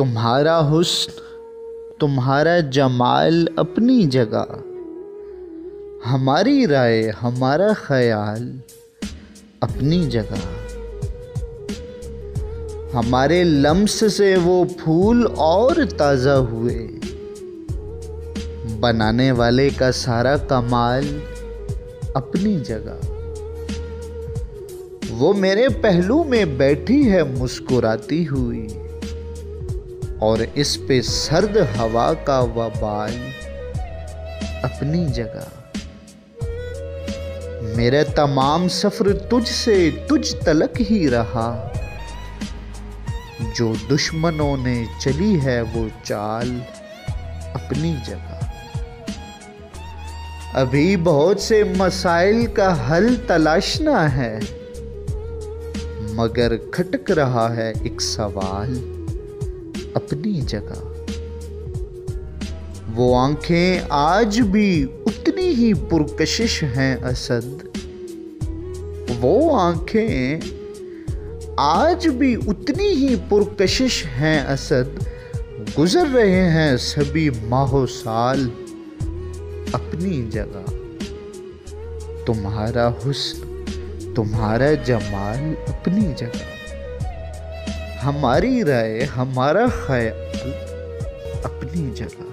तुम्हारा हुस्न, तुम्हारा जमाल अपनी जगह, हमारी राय, हमारा ख्याल अपनी जगह। हमारे लम्स से वो फूल और ताज़ा हुए, बनाने वाले का सारा कमाल अपनी जगह। वो मेरे पहलू में बैठी है मुस्कुराती हुई, और इस पे सर्द हवा का वबाल अपनी जगह। मेरा तमाम सफर तुझसे तुझ तलक ही रहा, जो दुश्मनों ने चली है वो चाल अपनी जगह। अभी बहुत से मसाइल का हल तलाशना है, मगर खटक रहा है एक सवाल अपनी जगह। वो आंखें आज भी उतनी ही पुरकशिश हैं असद, वो आंखें आज भी उतनी ही पुरकशिश हैं असद। गुजर रहे हैं सभी माहो साल अपनी जगह। तुम्हारा हुस्न, तुम्हारा जमाल अपनी जगह, हमारी राय, हमारा ख्याल अपनी जगह।